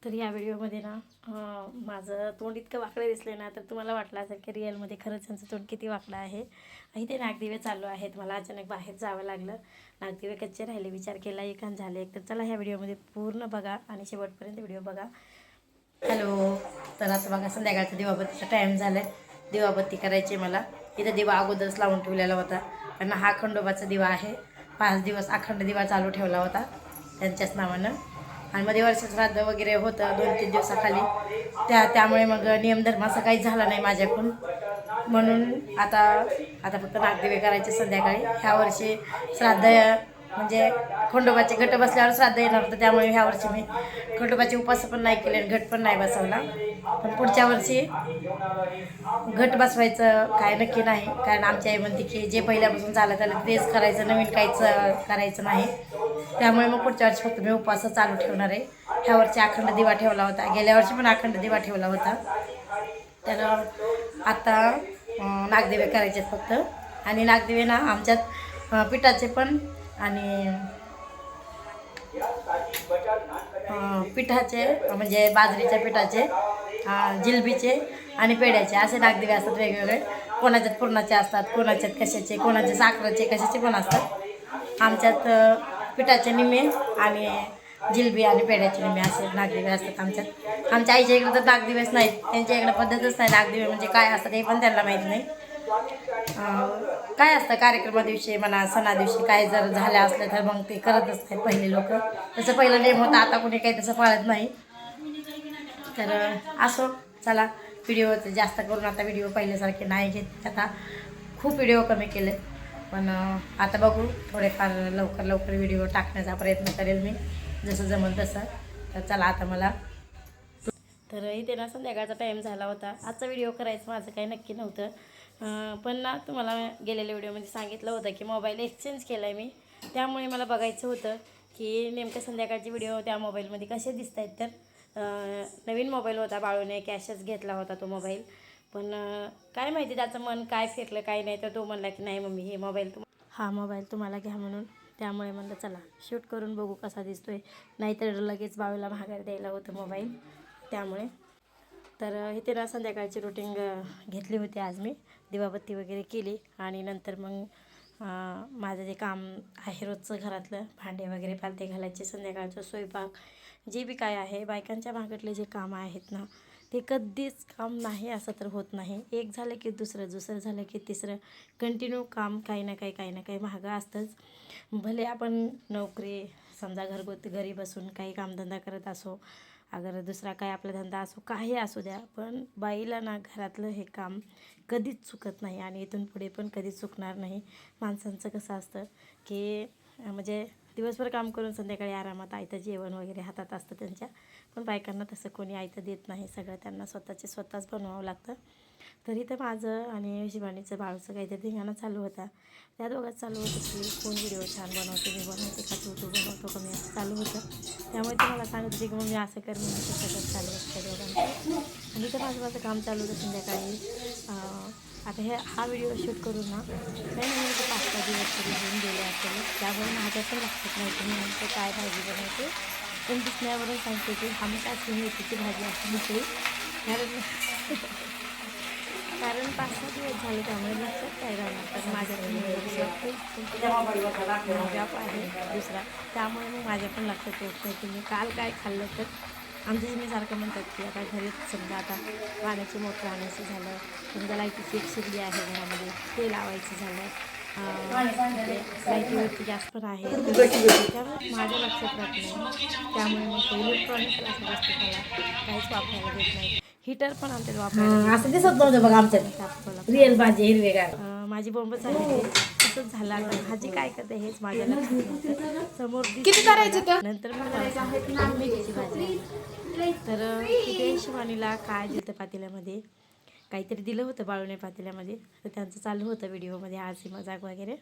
तर या व्हिडिओमध्ये ना माझं तोंड इतकं वाकडं दिसलं ना, तर तुम्हाला वाटलं असेल की रिअलमध्ये खरंच त्यांचं तोंड किती वाकडं आहे. इथे नागदिवे चालू आहेत. मला अचानक बाहेर जावं लागलं. नागदिवे कच्चे राहिले, विचार केला एक आणि झाले एक. तर चला ह्या व्हिडिओमध्ये पूर्ण बघा आणि शेवटपर्यंत व्हिडिओ बघा. हॅलो. तर आता बघा संध्याकाळचा दिवाबत्तीचा टाईम झाला आहे. दिवाबत्ती करायची मला. इथं दिवा अगोदरच लावून ठेवलेला होता, कारण हा खंडोबाचा दिवा आहे. 5 दिवस अखंड दिवा चालू ठेवला होता त्यांच्याच नावानं. आणि मध्ये वर्ष श्राद्ध वगैरे होतं 2-3 दिवसाखाली, त्यामुळे मग नियमधर्म असं काही झाला नाही माझ्याकडून. म्हणून आता फक्त नागदिवे करायचे संध्याकाळी. ह्या वर्षी श्राद्ध म्हणजे खंडोबाचे घट बसल्यावर श्राद्ध येणार होतं, त्यामुळे ह्या वर्षी मी खंडोबाचे उपास पण नाही केले आणि घट पण नाही बसवला. पण पुढच्या वर्षी घट बसवायचं काय नक्की नाही, कारण आमची आई म्हणते की जे पहिल्यापासून चालत आलं तेच करायचं, नवीन काहीच करायचं नाही. त्यामुळे मग पुढच्या वर्षी फक्त मी उपवास चालू ठेवणार आहे. ह्या वर्षी अखंड दिवा ठेवला होता, गेल्या वर्षी पण अखंड दिवा ठेवला होता. तर आता नागदिवे करायचे फक्त. आणि नागदिवे ना आमच्यात पिठाचे पण आणि पिठाचे म्हणजे बाजरीच्या पिठाचे, जिलबीचे आणि पेढ्याचे असे नागदिवे असतात वेगवेगळे. कोणाच्यात पुरणाचे असतात, कोणाच्यात कशाचे, कोणाचे साखरेचे, कशाचे पण असतात. आमच्यात पिठाचे निम्मे आणि जिलबी आणि पेढ्याचे निम्मे असे नागदिवे असतात आमच्यात. आमच्या आईच्या इकडे तर नागदिवेच नाहीत, त्यांच्या इकडे पद्धतच नाही. नागदिवे म्हणजे काय असतात हे पण त्यांना माहीत नाही. काय असतं कार्यक्रमा दिवशी म्हणा, सणा दिवशी काय जर झालं असलं तर मग ते करतच नाहीत पहिले लोक. तसं पहिलं नेम होतं, आता कोणी काही तसं पाळत नाही. तर असो, चला व्हिडिओ जास्त करून आता व्हिडिओ पहिल्यासारखे नाही घेत. आता खूप व्हिडिओ कमी केले, पण आता बघू थोडेफार लवकर व्हिडिओ टाकण्याचा प्रयत्न करेल मी, जसं जमेल तसं. तर चला आता मला तर इथे ना संध्याकाळचा टाईम झाला होता. आजचा व्हिडिओ करायचं माझं काही नक्की नव्हतं, पण ना तुम्हाला गेलेल्या व्हिडिओमध्ये सांगितलं होतं की मोबाईल एक्सचेंज केला आहे मी. त्यामुळे मला बघायचं होतं की नेमकं संध्याकाळचे व्हिडिओ त्या मोबाईलमध्ये कसे दिसत आहेत. तर नवीन मोबाईल होता, बाळूने कॅशच घेतला होता तो मोबाईल. पण काय माहिती त्याचं मन काय फिरलं काय नाही, तर तो म्हणला की नाही मम्मी हा मोबाईल तुम्हाला घ्या म्हणून. त्यामुळे म्हणलं चला शूट करून बघू कसा दिसतोय, नाहीतर लगेच बाळूला माघार द्यायला होतं मोबाईल. त्यामुळे तर इथे ना संध्याकाळची रुटीन घेतली होती आज मी. दिवाबत्ती वगैरे केली आणि नंतर मग माझं जे काम आहे रोजचं घरातलं, भांडे वगैरे पालते घालायचे, संध्याकाळचं स्वयंपाक, जे बी काय आहे बायकांच्या भागातले जे कामं आहेत ना, ते कधीच काम नाही असं तर होत नाही. एक झालं की दुसरं झालं की तिसरं, कंटिन्यू काम काही ना काही मागं असतंच. भले आपण नोकरी समजा घरी बसून काही कामधंदा करत असो, अगर दुसरा काय आपला धंदा असो, काही असू द्या, पण बाईला ना घरातलं हे काम कधीच चुकत नाही आणि इथून पुढे पण कधीच चुकणार नाही. माणसांचं कसं असतं की म्हणजे दिवसभर काम करून संध्याकाळी आरामात आयतं जेवण वगैरे हातात असतं त्यांच्या, पण बायकांना तसं कोणी आयतं देत नाही. सगळं त्यांना स्वतःच बनवावं लागतं. तरी तर माझं आणि शिवानीचं बाळूचं काहीतरी धिंगाणा चालू होता. त्या दोघात चालू होतं की कोण व्हिडिओ छान बनवते, मी बनवते का तू बनवतो का, मी असं चालू होतं. त्यामुळे ते मला सांगत होते की मग मी असं कर, मी तसं कर, चालू असतं दोघांचं. आणि तर माझं काम चालू होतं संध्याकाळी. आता हा व्हिडिओ शूट करून ना काही नाही ते 5-6 दिवस तरी होऊन गेले असेल. त्यामुळे माझ्या पण लक्षात नाही की मी नेमकं काय भाजी बनवते. पण दिसण्यावरून सांगते की हमखास मेथीची भाजी असं दिसली, कारण 5-6 दिवस झाले, त्यामुळे लक्षात काय राहणार. तर माझ्याकडून जॉब आहे दुसरा, त्यामुळे मग माझ्या पण लक्षात येत नाही की मी काल काय खाल्लं. तर आमच्या मी सारखं म्हणतात की आता घरीच समजा आता पाण्याची मोटर आणायचं झालं, समजा लाईटीची एक शिगडी आहे घरामध्ये, ते लावायचं झालं, लाईटीवरती गॅस पण आहे, त्यामुळे माझ्या लक्षात राहत नाही. त्यामुळे मग इलेक्ट्रॉनिक अशा वस्तू मला काहीच वापरायला देत नाही. हीटर पण आमच्यात वापरायला असं दिसत नव्हतं बघा आमच्यात रिअल भाजी हिरवेगार. माझी बोंबच आहे तसंच झालं. आता भाजी काय करते हेच माझ्या लक्षात नव्हतं. समोर किती करायचं नंतर मग मेथीची भाजी. तर तिथे शिवानीला काय दिलं पातेल्यामध्ये, काहीतरी दिलं होतं बाळूने पातेल्यामध्ये, तर त्यांचं चालू होतं व्हिडिओमध्ये हसी मजाक वगैरे.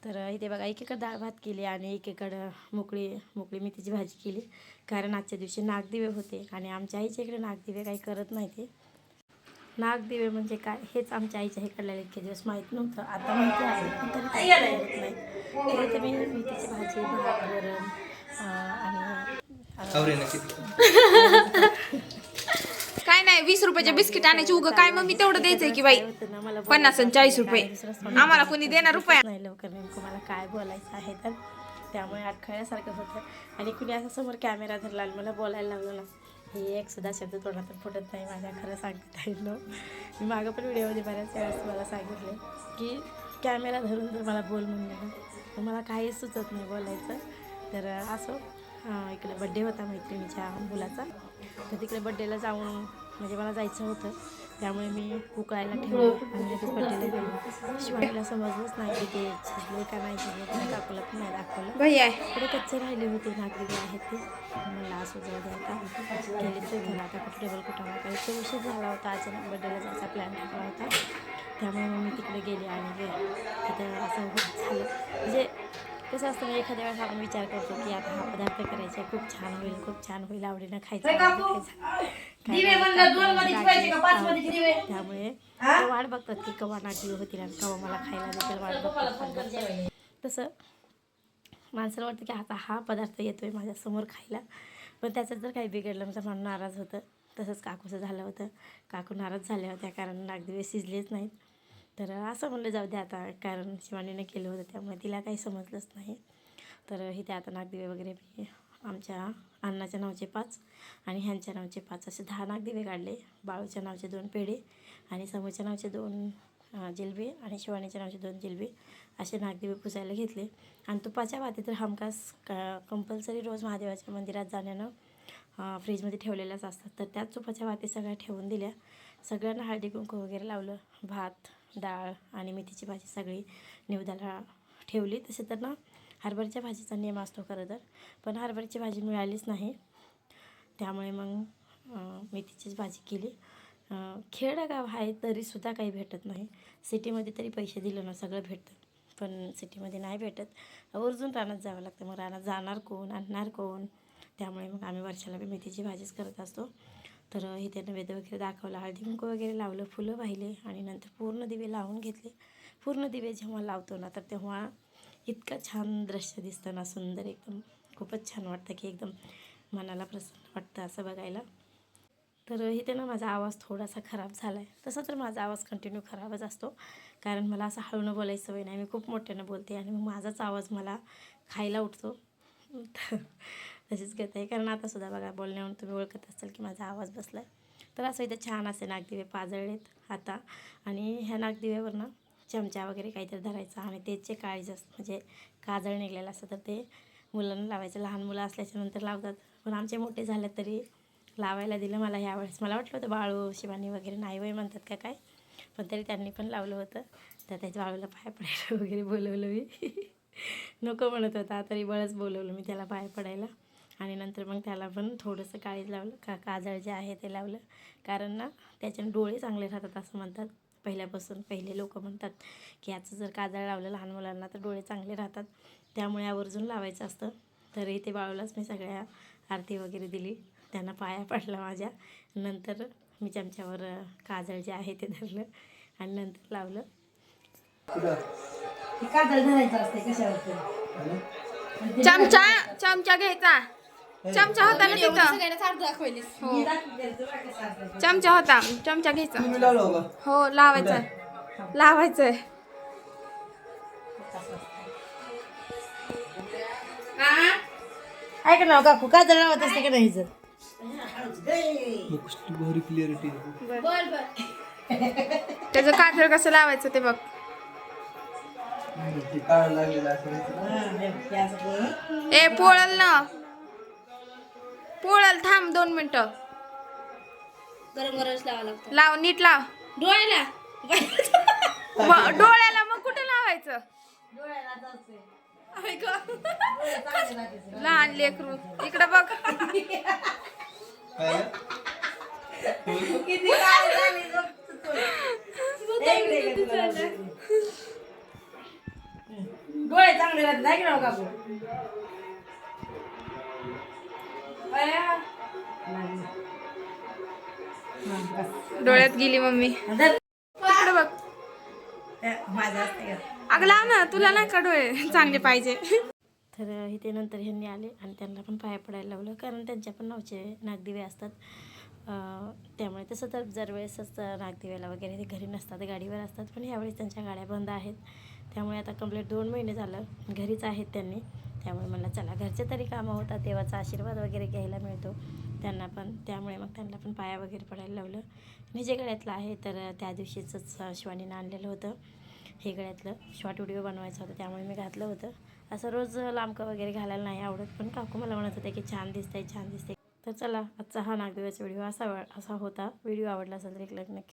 तर इथे बघा एकीकडं डाळ भात केली आणि एकीकडं मोकळी मेथीची भाजी केली, कारण आजच्या दिवशी नागदिवे होते आणि आमच्या आईच्या इकडे नागदिवे काही करत नाही. ते नागदिवे म्हणजे काय हेच आमच्या आईच्या इकडल्या इतके दिवस माहीत नव्हतं, आता माहिती आहे पण तरी करत नाही. तर इथे मी मेथीची भाजी, भात, वरण आणि 20 रुपयाचे बिस्किट आणायची उगं काय मग मी तेवढं द्यायचंय की बाई 50 आणि 40 रुपये आम्हाला कोणी देणार रुपया नाही लवकर नेमकं मला काय बोलायचं आहे तर त्यामुळे अडखळल्यासारखं होतं आणि कुणी असं समोर कॅमेरा धरला आणि मला बोलायला लागलं ना हे एक सुद्धा शब्द तोंडातून फुटत नाही माझ्या खरं सांगता येईल मी मागं पण व्हिडिओमध्ये बऱ्याच वेळेस मला सांगितले की कॅमेरा धरून जर मला बोल म्हणलं ना तर मला काहीच सुचत नाही बोलायचं तर असं इकडे बड्डे होता मैत्रिणीच्या मुलाचा तर तिकडे बड्डेला जाऊन म्हणजे मला जायचं होतं त्यामुळे मी उकळायला ठेवलं आणि लगेच बड्डेला गेलो शिवानीला समजलंच नाही की ते शिजले का नाही शिजले त्याने काकूला पण नाही दाखवलं भैया थोडे कच्चे राहिले होते नागरिक आहेत ते मला असं जाऊ द्या आता गेले तर घरा आता टेबल कुठावा काही तो उशीर झाला होता अचानक बड्डेला जायचा प्लॅन टाकला होता त्यामुळे मग मी तिकडे गेले आणि तिथं असं झालं म्हणजे कसं असतं म्हणजे एखाद्या वेळेस आपण विचार करतो की आता हा पदार्थ करायचा खूप छान होईल आवडीनं खायचं त्यामुळे ते वाट बघतात की कवा नागली होतील आणि कवा मला खायला देखील वाट बघतात तसं माणसाला वाटतं की आता हा पदार्थ येतोय माझ्यासमोर खायला पण त्याचं जर काही बिघडलं तर म्हणून नाराज होतं तसंच काकूचं झालं होतं काकू नाराज झाल्या होत्या कारण नागदिवे शिजलेच नाहीत तर असं म्हणलं जाऊ दे आता कारण शिवानीने केलं होतं त्यामुळे तिला काही समजलंच नाही तर इथे आता नागदिवे वगैरे मी आमच्या अण्णाच्या नावचे 5 आणि ह्यांच्या नावचे 5 असे 10 नागदिवे काढले बाळूच्या नावचे 2 पेढे आणि समूच्या नावचे 2 जिलबी आणि शिवानीच्या नावचे 2 जिलबी असे नागदिवे पुजायला घेतले आणि तुपाच्या वाती तर हमखास कंपल्सरी रोज महादेवाच्या मंदिरात जाण्यानं फ्रीजमध्ये ठेवलेल्याच असतात तर त्याच तुपाच्या वाती सगळ्या ठेवून दिल्या सगळ्यांना हळदी कुंकू वगैरे लावलं भात डाळ आणि मेथीची भाजी सगळी निवेदाला ठेवली तसे तर ना हरभऱ्याच्या भाजीचा नियम असतो खरं तर पण हरभऱ्याची भाजी मिळालीच नाही त्यामुळे मग मेथीचीच भाजी केली खेडेगाव आहे तरीसुद्धा काही भेटत नाही सिटीमध्ये तरी पैसे दिलं ना सगळं भेटतं पण सिटीमध्ये नाही भेटत आवर्जून रानात जावं लागतं मग रानात जाणार कोण आणणार कोण त्यामुळे मग आम्ही वर्षाला बी मेथीची भाजीच करत असतो तर इथे नैवेद्य वगैरे दाखवला हळदी कुंकू वगैरे लावलं फुलं वाहिले आणि नंतर पूर्ण दिवे लावून घेतले पूर्ण दिवे जेव्हा लावतो ना तर तेव्हा इतकं छान दृश्य दिसतं ना सुंदर एकदम खूपच छान वाटतं की एकदम मनाला प्रसन्न वाटतं असं बघायला तर इथे ना माझा आवाज थोडासा खराब झाला आहे तसं तर माझा आवाज कंटिन्यू खराबच असतो कारण मला असं हळूनं बोलायची सवय नाही मी खूप मोठ्यानं बोलते आणि मग माझाच आवाज मला खायला उठतो तशीच घेत आहे कारण आतासुद्धा बघा बोलण्यावरून तुम्ही ओळखत असाल की माझा आवाज बसला आहे तर असं इथं छान असे नागदिवे पाजळलेत आता आणि ह्या नागदिव्यावर ना चमचा वगैरे काहीतरी धरायचा आणि त्याचे काळी जास्त म्हणजे काजळ निघलेलं असतं तर ते मुलांना लावायचं लहान मुलं असल्याच्या नंतर लावतात पण आमचे मोठे झाले तरी लावायला दिलं मला ह्यावेळेस मला वाटलं होतं बाळू शिवानी वगैरे नाही वय म्हणतात का काय पण तरी त्यांनी पण लावलं होतं तर त्याच्या बाळूला पाय पडायला वगैरे बोलवलं मी नको म्हणत होता तरी बळच बोलवलं मी त्याला पाय पडायला आणि नंतर मग त्याला पण थोडंसं काळीज लावलं काजळ जे आहे ते लावलं कारण ना त्याच्याने डोळे चांगले राहतात असं म्हणतात पहिल्यापासून पहिले लोक म्हणतात की याचं जर काजळ लावलं लहान मुलांना तर डोळे चांगले राहतात त्यामुळे आवर्जून लावायचं असतं तर इथे बाळूलाच मी सगळ्या आरती वगैरे दिली त्यांना पाया पडला माझ्या नंतर मी चमच्यावर काजळ जे आहे ते धरलं आणि नंतर लावलं चमचा घ्यायचा चमचा होता ना तिथं हो चमचा होता चमचा घ्यायचा हो लावायचंय ऐक ना काकू काजळ लावत असते का नाही त्याचं काजळ कसं लावायचं ते बघ ए पोळल थांब 2 मिनिटं गरम लावा लागतं लाव नीट लाव डोळ्याला डोळ्याला मग कुठे लावायचं लहान लेकरू इकडं बघ डोळे चांगले राहतात नाही ना काकू डोळ्यात गेली मम्मी इकडे बघ माझा असते अगं लाव ना तुला नाही का डोळे चांगले पाहिजे तर इथे नंतर ह्यांनी आले आणि त्यांना पण पाया पडायला लावलं कारण त्यांच्या पण नावचे नागदिवे असतात त्यामुळे तसं तर दरवेळेसच नागदेवाला वगैरे ते घरी नसतात, गाडीवर असतात. पण ह्यावेळेस त्यांच्या गाड्या बंद आहेत. त्यामुळे आता कंप्लीट 2 महिने झालं घरीच आहेत त्यांनी. त्यामुळे मला चला घरचे तरी कामं होतात, देवाचा आशीर्वाद वगैरे घ्यायला मिळतो त्यांना पण. त्यामुळे मग त्यांना पण पाया वगैरे पडायला लावलं. आणि जे गळ्यातलं आहे तर त्या दिवशीचंच शिवानीनं आणलेलं होतं. हे गळ्यातलं शॉर्ट व्हिडिओ बनवायचा होता त्यामुळे मी घातलं होतं. असं रोज लांबकं वगैरे घालायला नाही आवडत, पण काकू मला म्हणत होते की छान दिसते छान दिसते. तर चला आजचा हा नागदेवाचा व्हिडिओ असा होता. व्हिडिओ आवडला असेल तर एक लाईक नक्की